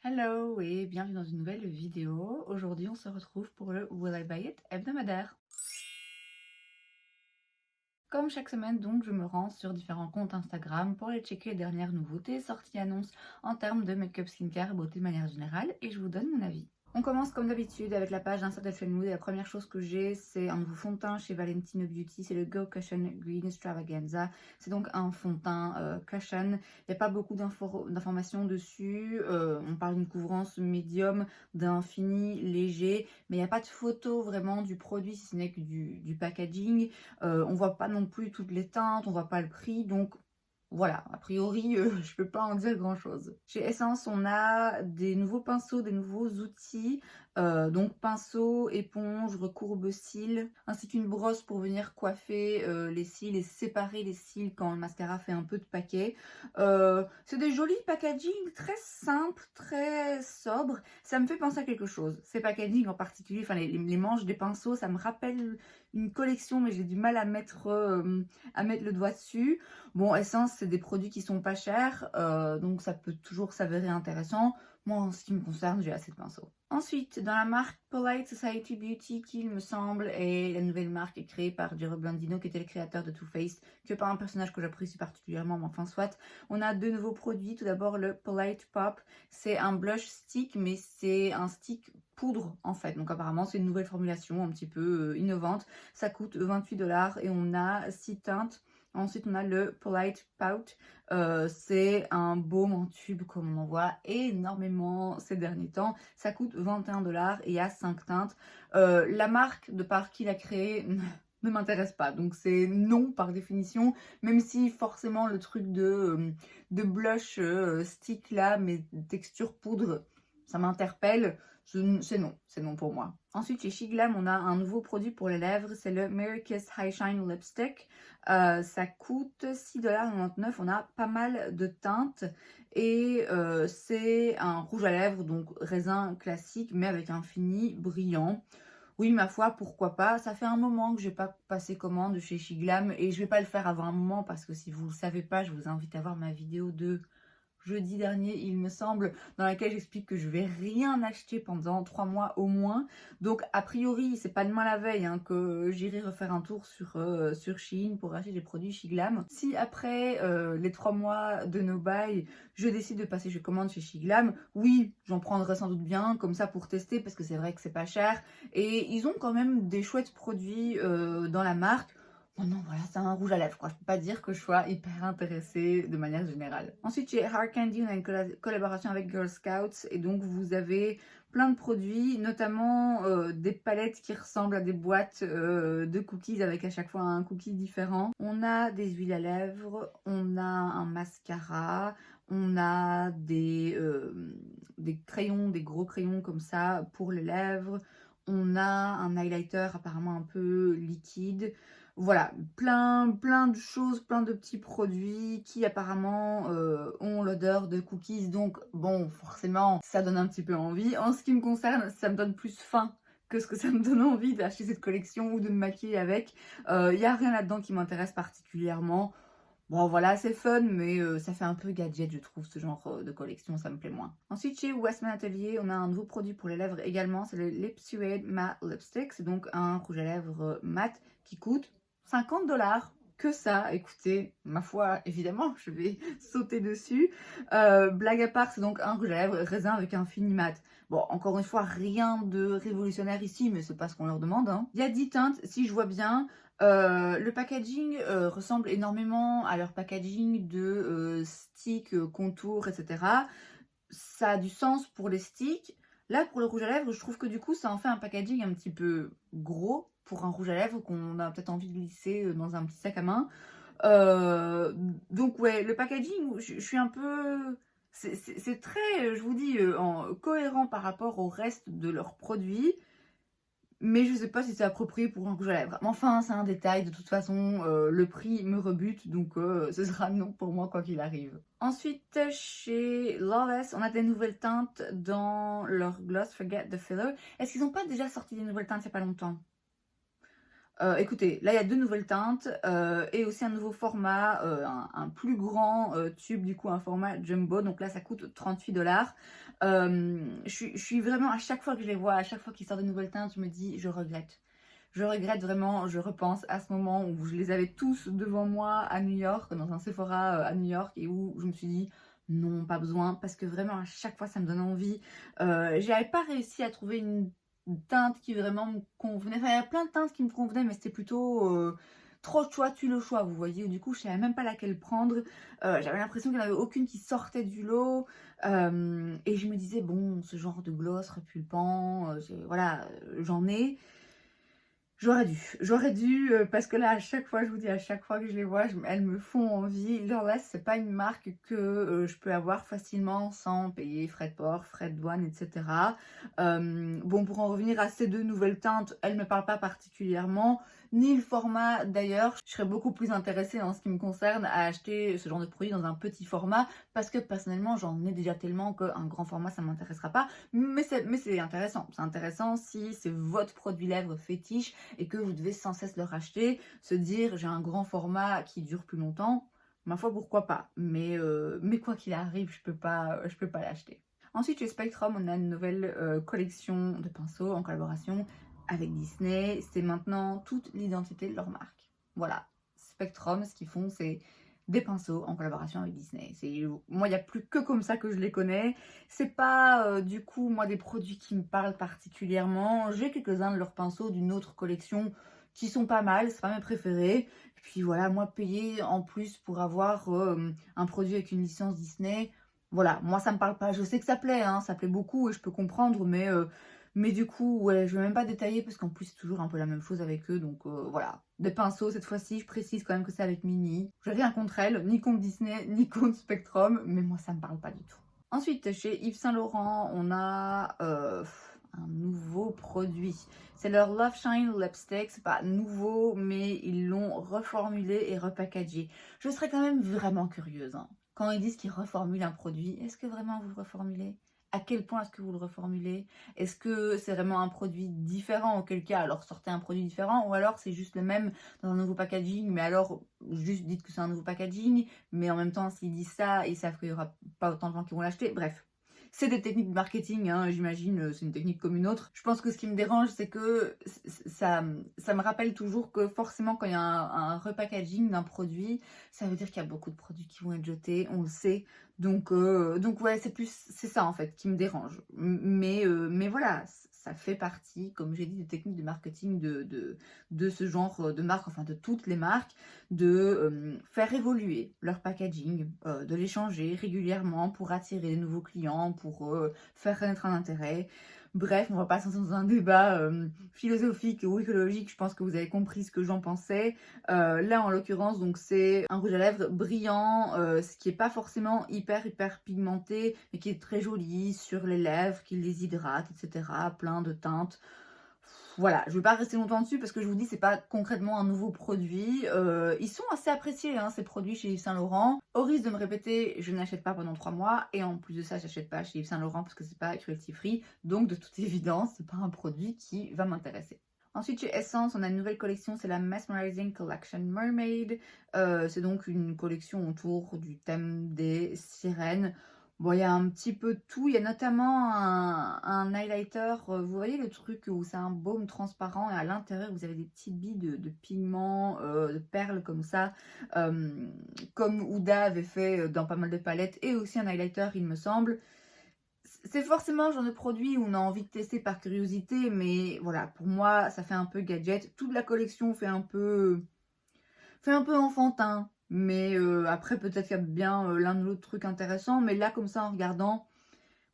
Hello et bienvenue dans une nouvelle vidéo. Aujourd'hui, on se retrouve pour le Will I Buy It hebdomadaire. Comme chaque semaine, donc, je me rends sur différents comptes Instagram pour aller checker les dernières nouveautés, sorties, annonces en termes de make-up, skincare et beauté de manière générale et je vous donne mon avis. On commence comme d'habitude avec la page Insta de Mood et la première chose que j'ai, c'est un nouveau fond de teint chez Valentino Beauty, c'est le Go Cushion Green Extravaganza. C'est donc un fond de teint cushion. Il n'y a pas beaucoup d'informations dessus. On parle d'une couvrance médium, d'un fini léger, mais il n'y a pas de photo vraiment du produit, si ce n'est que du packaging. On voit pas non plus toutes les teintes, on voit pas le prix, donc voilà, a priori, je peux pas en dire grand chose. Chez Essence, on a des nouveaux pinceaux, des nouveaux outils, donc pinceau, éponge, recourbe cils, ainsi qu'une brosse pour venir coiffer les cils et séparer les cils quand le mascara fait un peu de paquet. C'est des jolis packaging très simples, très sobres. Ça me fait penser à quelque chose. Ces packaging en particulier, enfin les manches des pinceaux, ça me rappelle une collection, mais j'ai du mal à mettre le doigt dessus. Bon, Essence, c'est des produits qui sont pas chers, donc ça peut toujours s'avérer intéressant. Moi, en ce qui me concerne, j'ai assez de pinceaux. Ensuite, dans la marque Polite Society Beauty, qui il me semble est la nouvelle marque créée par Giro Blandino, qui était le créateur de Too Faced, qui n'est pas un personnage que j'apprécie particulièrement, mais enfin soit. On a deux nouveaux produits. Tout d'abord, le Polite Pop. C'est un blush stick, mais c'est un stick poudre en fait. Donc apparemment, c'est une nouvelle formulation un petit peu innovante. Ça coûte 28$ et on a 6 teintes. Ensuite, on a le Polite Pout. C'est un baume en tube comme on en voit énormément ces derniers temps. Ça coûte 21$ et il y a 5 teintes. La marque, de par qui l'a créé, ne m'intéresse pas. Donc c'est non par définition, même si forcément le truc de blush stick là, mais texture poudre, ça m'interpelle. C'est non pour moi. Ensuite, chez Shiglam, on a un nouveau produit pour les lèvres, c'est le Mary Kiss High Shine Lipstick. Ça coûte 6,99$. On a pas mal de teintes et c'est un rouge à lèvres, donc raisin classique, mais avec un fini brillant. Oui, ma foi, pourquoi pas. Ça fait un moment que je n'ai pas passé commande chez Shiglam et je vais pas le faire avant un moment parce que si vous ne le savez pas, je vous invite à voir ma vidéo de jeudi dernier, il me semble, dans laquelle j'explique que je vais rien acheter pendant 3 mois au moins. Donc, a priori, c'est pas demain la veille hein, que j'irai refaire un tour sur Shein pour acheter des produits Shiglam. Si après les 3 mois de no buy, je décide de passer chez commande chez Shiglam, oui, j'en prendrai sans doute bien, comme ça pour tester, parce que c'est vrai que c'est pas cher. Et ils ont quand même des chouettes produits dans la marque. Oh non, voilà, c'est un rouge à lèvres, quoi. Je peux pas dire que je sois hyper intéressée de manière générale. Ensuite, chez Hard Candy, on a une collaboration avec Girl Scouts. Et donc, vous avez plein de produits, notamment des palettes qui ressemblent à des boîtes de cookies avec à chaque fois un cookie différent. On a des huiles à lèvres, on a un mascara, on a des crayons, des gros crayons comme ça pour les lèvres. On a un highlighter apparemment un peu liquide. Voilà, plein de choses, plein de petits produits qui apparemment ont l'odeur de cookies. Donc bon, forcément, ça donne un petit peu envie. En ce qui me concerne, ça me donne plus faim que ce que ça me donne envie d'acheter cette collection ou de me maquiller avec. Il n'y a rien là-dedans qui m'intéresse particulièrement. Bon voilà, c'est fun, mais ça fait un peu gadget, je trouve, ce genre de collection, ça me plaît moins. Ensuite, chez Westman Atelier, on a un nouveau produit pour les lèvres également, c'est le Lip Suede Matte Lipstick. C'est donc un rouge à lèvres mat qui coûte 50$. Que ça, écoutez, ma foi, évidemment, je vais sauter dessus. Blague à part, c'est donc un rouge à lèvres raisin avec un fini mat. Bon, encore une fois, rien de révolutionnaire ici, mais c'est pas ce qu'on leur demande. Hein. Il y a 10 teintes, si je vois bien. Le packaging ressemble énormément à leur packaging de sticks, contours, etc. Ça a du sens pour les sticks. Là, pour le rouge à lèvres, je trouve que du coup, ça en fait un packaging un petit peu gros pour un rouge à lèvres qu'on a peut-être envie de glisser dans un petit sac à main. Donc ouais, le packaging, je suis un peu... C'est très, je vous dis, cohérent par rapport au reste de leurs produits. Mais je sais pas si c'est approprié pour un rouge à lèvres. Mais enfin, c'est un détail. De toute façon, le prix me rebute. Donc, ce sera non pour moi quoi qu'il arrive. Ensuite, chez Lawless, on a des nouvelles teintes dans leur gloss Forget the Filler. Est-ce qu'ils n'ont pas déjà sorti des nouvelles teintes il n'y a pas longtemps? Écoutez, là il y a 2 nouvelles teintes, et aussi un nouveau format, un plus grand, tube, du coup un format jumbo, donc là ça coûte 38 $. Je suis vraiment, à chaque fois que je les vois, à chaque fois qu'ils sortent de nouvelles teintes, je me dis: «Je regrette». Je regrette vraiment, je repense à ce moment où je les avais tous devant moi à New York, dans un Sephora, à New York, et où je me suis dit: «Non, pas besoin», parce que vraiment à chaque fois ça me donne envie. J'avais pas réussi à trouver une teinte qui vraiment me convenait. Enfin, il y a plein de teintes qui me convenaient, mais c'était plutôt, trop de choix, tue le choix, vous voyez? Du coup, je savais même pas laquelle prendre. J'avais l'impression qu'il y en avait aucune qui sortait du lot, et je me disais: «Bon, ce genre de gloss repulpant, voilà, j'en ai». J'aurais dû, parce que là, à chaque fois, je vous dis, à chaque fois que je les vois, elles me font envie. Lurless, c'est pas une marque que je peux avoir facilement sans payer frais de port, frais de douane, etc. Bon, pour en revenir à ces 2 nouvelles teintes, elles me parlent pas particulièrement, ni le format d'ailleurs. Je serais beaucoup plus intéressée en ce qui me concerne à acheter ce genre de produit dans un petit format, parce que personnellement, j'en ai déjà tellement qu'un grand format, ça m'intéressera pas. Mais c'est intéressant. C'est intéressant si c'est votre produit lèvres fétiche et que vous devez sans cesse le racheter, se dire j'ai un grand format qui dure plus longtemps, ma foi pourquoi pas. Mais quoi qu'il arrive, je peux pas l'acheter. Ensuite chez Spectrum, on a une nouvelle collection de pinceaux en collaboration avec Disney. C'est maintenant toute l'identité de leur marque. Voilà, Spectrum, ce qu'ils font, c'est des pinceaux en collaboration avec Disney. Moi, il n'y a plus que comme ça que je les connais. C'est pas du coup moi des produits qui me parlent particulièrement. J'ai quelques-uns de leurs pinceaux d'une autre collection qui sont pas mal, c'est pas mes préférés. Et puis voilà, moi payer en plus pour avoir un produit avec une licence Disney, voilà, moi ça me parle pas. Je sais que ça plaît beaucoup et je peux comprendre, mais du coup, ouais, je vais même pas détailler parce qu'en plus c'est toujours un peu la même chose avec eux. Donc voilà, des pinceaux cette fois-ci, je précise quand même que c'est avec Mini. J'ai rien contre elle, ni contre Disney, ni contre Spectrum, mais moi ça me parle pas du tout. Ensuite, chez Yves Saint Laurent, on a un nouveau produit. C'est leur Love Shine Lipstick. C'est pas nouveau, mais ils l'ont reformulé et repackagé. Je serais quand même vraiment curieuse, hein. Quand ils disent qu'ils reformulent un produit, est-ce que vraiment vous le reformulez? À quel point est-ce que vous le reformulez? Est-ce que c'est vraiment un produit différent? Auquel cas, alors sortez un produit différent, ou alors c'est juste le même dans un nouveau packaging, mais alors juste dites que c'est un nouveau packaging, mais en même temps, s'ils disent ça, ils savent qu'il y aura pas autant de gens qui vont l'acheter. Bref, c'est des techniques de marketing, hein, j'imagine, c'est une technique comme une autre. Je pense que ce qui me dérange, c'est que ça me rappelle toujours que forcément, quand il y a un repackaging d'un produit, ça veut dire qu'il y a beaucoup de produits qui vont être jetés, on le sait. Donc ouais, c'est ça en fait qui me dérange. Mais voilà, ça fait partie, comme j'ai dit, des techniques de marketing de ce genre de marque, enfin de toutes les marques, de faire évoluer leur packaging, de les changer régulièrement pour attirer de nouveaux clients, pour faire connaître un intérêt. Bref, on va pas se lancer dans un débat philosophique ou écologique, je pense que vous avez compris ce que j'en pensais. Là, en l'occurrence, donc c'est un rouge à lèvres brillant, ce qui est pas forcément hyper pigmenté, mais qui est très joli sur les lèvres, qui les hydrate, etc. Plein de teintes. Voilà, je ne vais pas rester longtemps dessus parce que je vous dis, c'est pas concrètement un nouveau produit. Ils sont assez appréciés, hein, ces produits chez Yves Saint Laurent. Au risque de me répéter, je n'achète pas pendant 3 mois. Et en plus de ça, j'achète pas chez Yves Saint Laurent parce que c'est pas cruelty free. Donc de toute évidence, c'est pas un produit qui va m'intéresser. Ensuite, chez Essence, on a une nouvelle collection, c'est la Mesmerizing Collection Mermaid. C'est donc une collection autour du thème des sirènes. Bon, il y a un petit peu de tout. Il y a notamment un highlighter. Vous voyez le truc où c'est un baume transparent et à l'intérieur, vous avez des petites billes de pigments, de perles comme ça. Comme Huda avait fait dans pas mal de palettes. Et aussi un highlighter, il me semble. C'est forcément le genre de produit où on a envie de tester par curiosité. Mais voilà, pour moi, ça fait un peu gadget. Toute la collection fait un peu enfantin. Mais après, peut-être qu'il y a bien l'un ou l'autre truc intéressant. Mais là, comme ça, en regardant,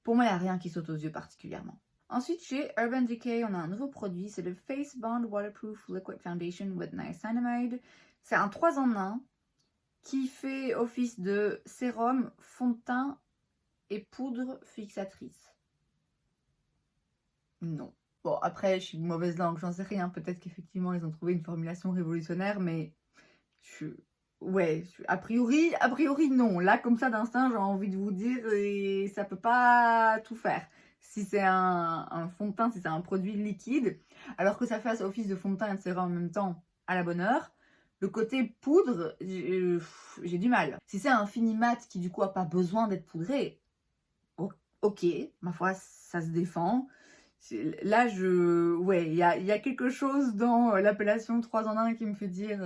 pour moi, il n'y a rien qui saute aux yeux particulièrement. Ensuite, chez Urban Decay, on a un nouveau produit. C'est le Face Bond Waterproof Liquid Foundation with Niacinamide. C'est un 3 en 1 qui fait office de sérum, fond de teint et poudre fixatrice. Non. Bon, après, je suis de mauvaise langue, j'en sais rien. Peut-être qu'effectivement, ils ont trouvé une formulation révolutionnaire, mais ouais, a priori, non. Là, comme ça, d'instinct, j'ai envie de vous dire, et ça peut pas tout faire. si c'est un fond de teint, si c'est un produit liquide, alors que ça fasse office de fond de teint et de sérum en même temps à la bonne heure. Le côté poudre, j'ai du mal. Si c'est un fini mat qui du coup a pas besoin d'être poudré, ok, ma foi, ça se défend. Là, ouais, il y a quelque chose dans l'appellation 3 en 1 qui me fait dire,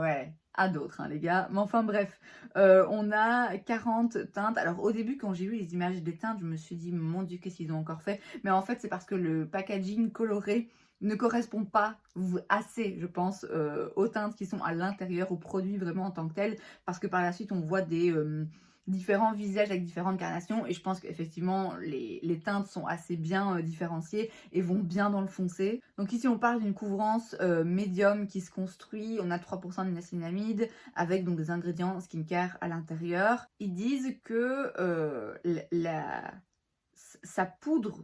ouais, à d'autres, hein, les gars. Mais enfin, bref, on a 40 teintes. Alors, au début, quand j'ai vu les images des teintes, je me suis dit, mon Dieu, qu'est-ce qu'ils ont encore fait? Mais en fait, c'est parce que le packaging coloré ne correspond pas assez, je pense, aux teintes qui sont à l'intérieur, aux produits vraiment en tant que tels. Parce que par la suite, on voit des différents visages avec différentes carnations et je pense qu'effectivement les teintes sont assez bien différenciées et vont bien dans le foncé. Donc ici on parle d'une couvrance médium qui se construit, on a 3% de niacinamide avec donc des ingrédients skincare à l'intérieur. Ils disent que sa poudre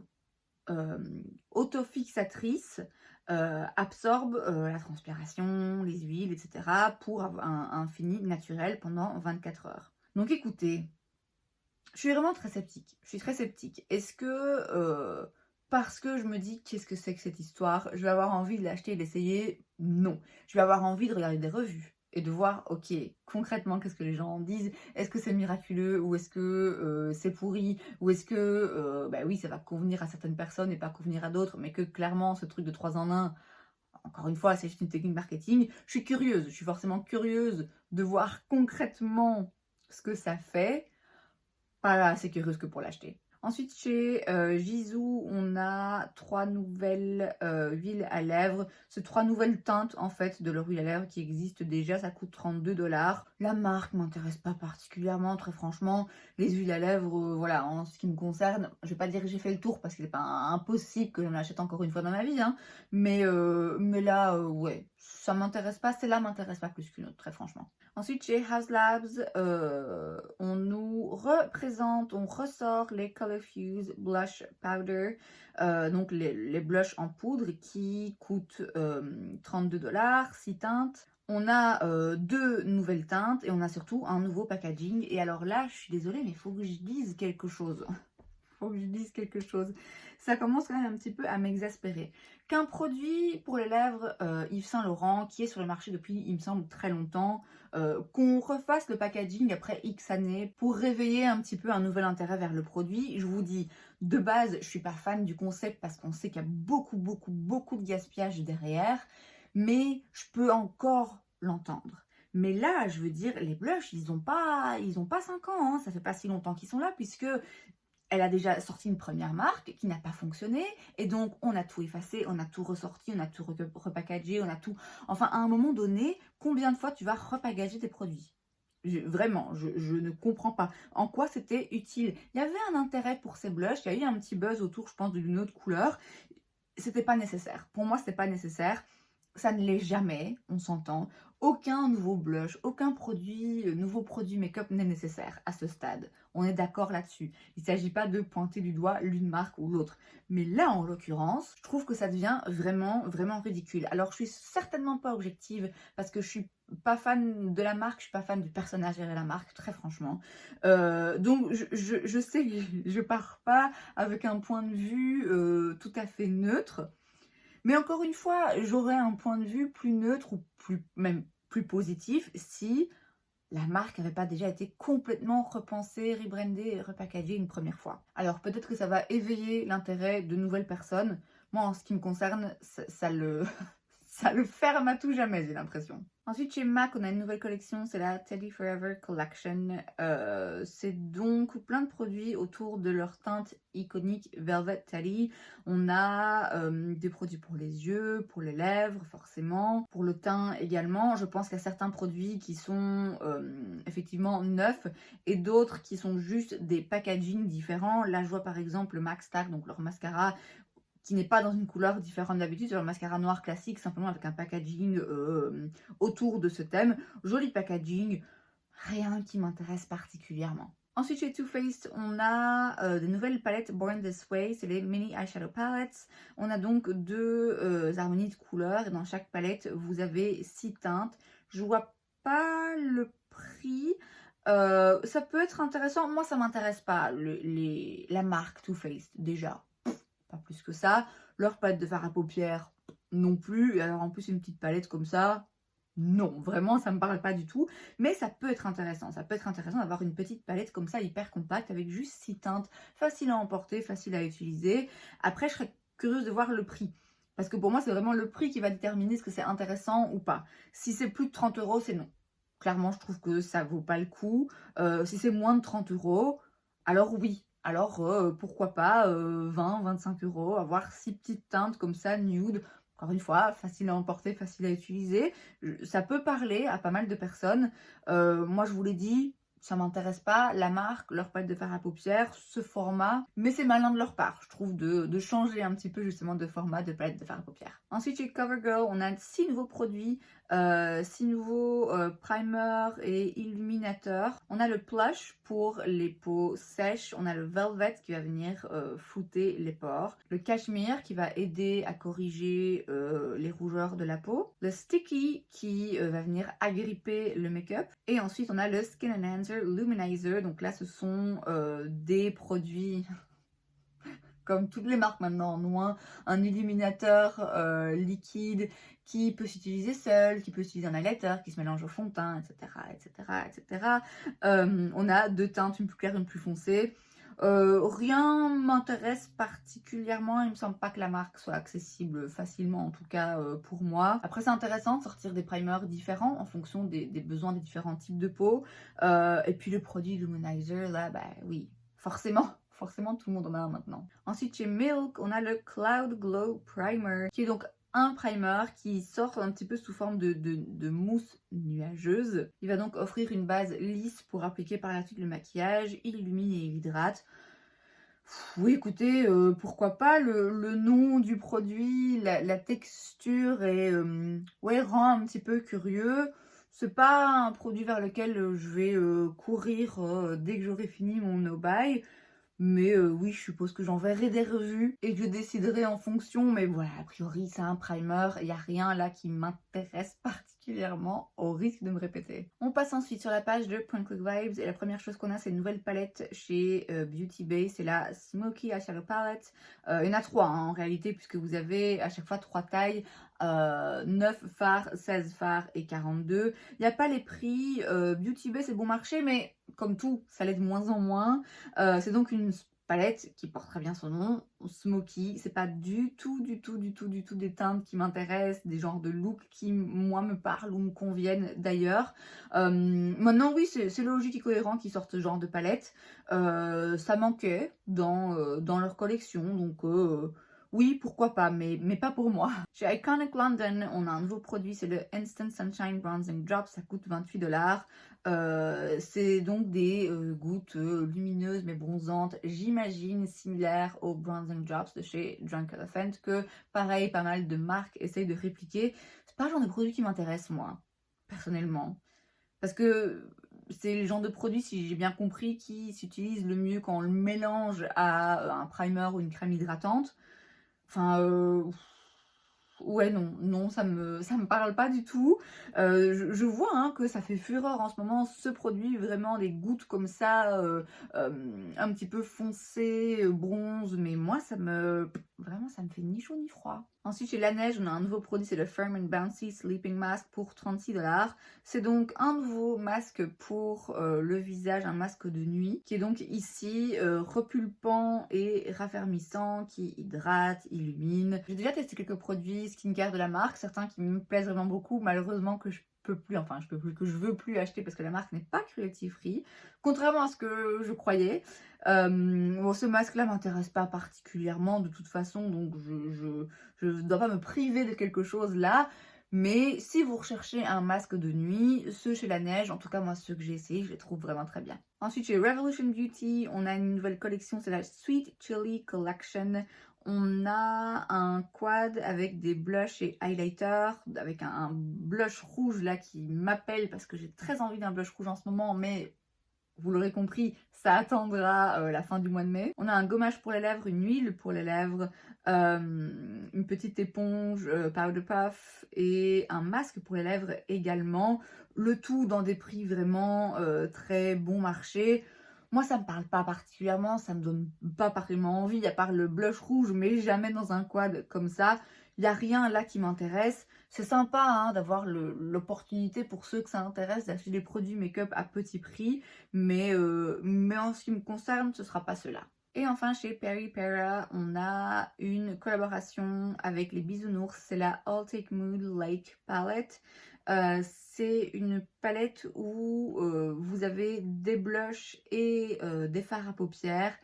autofixatrice absorbe la transpiration, les huiles, etc. pour avoir un fini naturel pendant 24 heures. Donc écoutez, je suis vraiment très sceptique. Je suis très sceptique. Est-ce que parce que je me dis qu'est-ce que c'est que cette histoire, je vais avoir envie de l'acheter et d'essayer? Non. Je vais avoir envie de regarder des revues et de voir, ok, concrètement, qu'est-ce que les gens en disent? Est-ce que c'est miraculeux ou est-ce que c'est pourri? Ou est-ce que, bah oui, ça va convenir à certaines personnes et pas convenir à d'autres, mais que clairement, ce truc de 3 en 1, encore une fois, c'est juste une technique marketing. Je suis curieuse, je suis forcément curieuse de voir concrètement ce que ça fait. Pas assez curieuse que pour l'acheter. Ensuite, chez Jisoo, on a 3 nouvelles huiles à lèvres. C'est 3 nouvelles teintes en fait de leur huile à lèvres qui existent déjà. Ça coûte 32 $. La marque m'intéresse pas particulièrement, très franchement. Les huiles à lèvres, voilà, en ce qui me concerne, je vais pas dire que j'ai fait le tour parce qu'il n'est pas impossible que j'en achète encore une fois dans ma vie. Hein. Mais là, ouais, ça m'intéresse pas. Celle-là m'intéresse pas plus qu'une autre, très franchement. Ensuite, chez Haus Labs, on nous représente, on ressort les Colorfuse Blush Powder, donc les blushs en poudre qui coûtent 32 $, 6 teintes. On a 2 nouvelles teintes et on a surtout un nouveau packaging. Et alors là, je suis désolée, mais il faut que je dise quelque chose. Faut que je dise quelque chose. Ça commence quand même un petit peu à m'exaspérer. Qu'un produit pour les lèvres Yves Saint Laurent, qui est sur le marché depuis, il me semble, très longtemps, qu'on refasse le packaging après X années pour réveiller un petit peu un nouvel intérêt vers le produit. Je vous dis, de base, je suis pas fan du concept parce qu'on sait qu'il y a beaucoup de gaspillage derrière, mais je peux encore l'entendre. Mais là, je veux dire, les blushs, ils ont pas 5 ans, hein. Ça fait pas si longtemps qu'ils sont là, puisque elle a déjà sorti une première marque qui n'a pas fonctionné, et donc on a tout effacé, on a tout ressorti, on a tout repackagé, on a tout... Enfin, à un moment donné, combien de fois tu vas repackager tes produits? Vraiment, je ne comprends pas en quoi c'était utile. Il y avait un intérêt pour ces blushs, il y a eu un petit buzz autour, je pense, d'une autre couleur. C'était pas nécessaire. Pour moi, c'était pas nécessaire. Ça ne l'est jamais, on s'entend. Aucun nouveau blush, aucun nouveau produit make-up n'est nécessaire à ce stade. On est d'accord là-dessus. Il ne s'agit pas de pointer du doigt l'une marque ou l'autre. Mais là, en l'occurrence, je trouve que ça devient vraiment ridicule. Alors, je suis certainement pas objective parce que je suis pas fan de la marque, je suis pas fan du personnage derrière la marque, très franchement. Donc, je sais que je pars pas avec un point de vue tout à fait neutre. Mais encore une fois, j'aurais un point de vue plus neutre ou même plus positif si la marque n'avait pas déjà été complètement repensée, rebrandée et repackagée une première fois. Alors peut-être que ça va éveiller l'intérêt de nouvelles personnes. Moi, en ce qui me concerne, ça le ferme à tout jamais, j'ai l'impression. Ensuite, chez MAC, on a une nouvelle collection, c'est la Teddy Forever Collection. C'est donc plein de produits autour de leur teinte iconique Velvet Teddy. On a des produits pour les yeux, pour les lèvres, forcément, pour le teint également. Je pense qu'il y a certains produits qui sont effectivement neufs et d'autres qui sont juste des packagings différents. Là, je vois par exemple le MAC Stack, donc leur mascara, qui n'est pas dans une couleur différente d'habitude, c'est un mascara noir classique, simplement avec un packaging autour de ce thème. Joli packaging, rien qui m'intéresse particulièrement. Ensuite, chez Too Faced, on a des nouvelles palettes Born This Way, c'est les mini eyeshadow palettes. On a donc 2 harmonies de couleurs et dans chaque palette, vous avez 6 teintes. Je vois pas le prix. Ça peut être intéressant. Moi, ça m'intéresse pas, la marque Too Faced, déjà. plus que ça. Leur palette de fard à paupières, non plus. Et alors en plus une petite palette comme ça, non, vraiment ça me parle pas du tout. Mais ça peut être intéressant. Ça peut être intéressant d'avoir une petite palette comme ça, hyper compacte, avec juste 6 teintes, facile à emporter, facile à utiliser. Après, je serais curieuse de voir le prix. Parce que pour moi, c'est vraiment le prix qui va déterminer ce que c'est intéressant ou pas. Si c'est plus de 30 euros, c'est non. Clairement, je trouve que ça vaut pas le coup. Si c'est moins de 30 euros, alors oui. Alors pourquoi pas 20, 25 euros, avoir 6 petites teintes comme ça, nude. Encore une fois, facile à emporter, facile à utiliser. Ça peut parler à pas mal de personnes. Moi, je vous l'ai dit, ça m'intéresse pas, la marque, leur palette de fard à paupières, ce format, mais c'est malin de leur part, je trouve, de changer un petit peu justement de format de palette de fard à paupières. Ensuite, chez CoverGirl, on a 6 nouveaux produits, 6 nouveaux primers et illuminateurs. On a le Plush pour les peaux sèches, on a le Velvet qui va venir flouter les pores, le Cashmere qui va aider à corriger les rougeurs de la peau, le Sticky qui va venir agripper le make-up, et ensuite on a le Skin Enhancer Luminizer. Donc là ce sont des produits comme toutes les marques maintenant en ont un illuminateur liquide qui peut s'utiliser seul, qui peut s'utiliser en highlighter, qui se mélange au fond de teint, etc. etc., etc. On a 2 teintes, une plus claire, une plus foncée. Rien m'intéresse particulièrement, il me semble pas que la marque soit accessible facilement, en tout cas pour moi. Après c'est intéressant de sortir des primers différents en fonction des besoins des différents types de peau. Et puis le produit Luminizer, là, bah oui, forcément tout le monde en a un maintenant. Ensuite chez Milk, on a le Cloud Glow Primer, qui est donc un primer qui sort un petit peu sous forme de mousse nuageuse. Il va donc offrir une base lisse pour appliquer par la suite le maquillage, il illumine et il hydrate. Oui, écoutez, pourquoi pas, le nom du produit, la texture et ouais, rend un petit peu curieux. C'est pas un produit vers lequel je vais courir dès que j'aurai fini mon no-buy. Mais oui, je suppose que j'enverrai des revues et que je déciderai en fonction. Mais voilà, a priori, c'est un primer. Il n'y a rien là qui m'intéresse particulièrement, au risque de me répéter. On passe ensuite sur la page de Point Click Vibes. Et la première chose qu'on a, c'est une nouvelle palette chez Beauty Bay. C'est la Smoky Eyeshadow Palette. Il y en a 3 hein, en réalité, puisque vous avez à chaque fois 3 tailles. 9 fards, 16 fards et 42. Il n'y a pas les prix. Beauty Bay, c'est bon marché, mais comme tout, ça l'est de moins en moins. C'est donc une palette qui porte très bien son nom, Smoky. C'est pas du tout des teintes qui m'intéressent, des genres de looks qui moi me parlent ou me conviennent d'ailleurs. Maintenant oui, c'est logique et cohérent qu'ils sortent ce genre de palette. Ça manquait dans leur collection, donc oui, pourquoi pas, mais pas pour moi. Chez Iconic London, on a un nouveau produit, c'est le Instant Sunshine Bronzing Drop, ça coûte 28 $. C'est donc des gouttes lumineuses mais bronzantes, j'imagine similaires aux Bronzing Drops de chez Drunk Elephant, que pareil, pas mal de marques essayent de répliquer. C'est pas le genre de produit qui m'intéresse moi, personnellement. Parce que c'est le genre de produit, si j'ai bien compris, qui s'utilise le mieux quand on le mélange à un primer ou une crème hydratante. Enfin, ouais, non, ça me parle pas du tout. Je vois hein, que ça fait fureur en ce moment, ce produit, vraiment des gouttes comme ça, un petit peu foncé, bronze, mais moi, vraiment, ça me fait ni chaud ni froid. Ensuite, chez La Neige, on a un nouveau produit, c'est le Firm and Bouncy Sleeping Mask pour 36 $. C'est donc un nouveau masque pour le visage, un masque de nuit, qui est donc ici repulpant et raffermissant, qui hydrate, illumine. J'ai déjà testé quelques produits skincare de la marque, certains qui me plaisent vraiment beaucoup, malheureusement que je veux plus acheter parce que la marque n'est pas cruelty free, contrairement à ce que je croyais. Bon, ce masque là m'intéresse pas particulièrement de toute façon, donc je ne dois pas me priver de quelque chose là. Mais si vous recherchez un masque de nuit, ceux chez La Neige, en tout cas moi ceux que j'ai essayé, je les trouve vraiment très bien. Ensuite chez Revolution Beauty, on a une nouvelle collection, c'est la Sweet Chili Collection. On a un quad avec des blushs et highlighters, avec un blush rouge là qui m'appelle parce que j'ai très envie d'un blush rouge en ce moment, mais vous l'aurez compris, ça attendra la fin du mois de mai. On a un gommage pour les lèvres, une huile pour les lèvres, une petite éponge Powder Puff et un masque pour les lèvres également. Le tout dans des prix vraiment très bon marché. Moi, ça me parle pas particulièrement, ça me donne pas particulièrement envie, à part le blush rouge, mais jamais dans un quad comme ça. Il n'y a rien là qui m'intéresse. C'est sympa hein, d'avoir l'opportunité pour ceux que ça intéresse d'acheter des produits make-up à petit prix, mais en ce qui me concerne, ce sera pas cela. Et enfin, chez Perry Para, on a une collaboration avec les bisounours, c'est la All Take Mood Lake Palette. C'est une palette où vous avez des blushs et des fards à paupières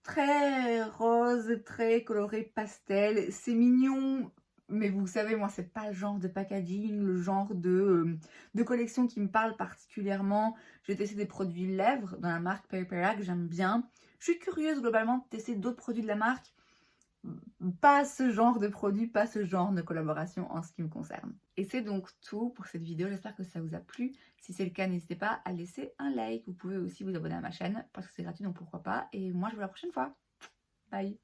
très rose, très coloré pastel. C'est mignon, mais vous savez, moi, c'est pas le genre de packaging, le genre de collection qui me parle particulièrement. J'ai testé des produits lèvres dans la marque Perry Para que j'aime bien. Je suis curieuse globalement de tester d'autres produits de la marque. Pas ce genre de produit, pas ce genre de collaboration en ce qui me concerne. Et c'est donc tout pour cette vidéo, j'espère que ça vous a plu. Si c'est le cas, n'hésitez pas à laisser un like. Vous pouvez aussi vous abonner à ma chaîne parce que c'est gratuit, donc pourquoi pas. Et moi, je vous dis à la prochaine fois. Bye!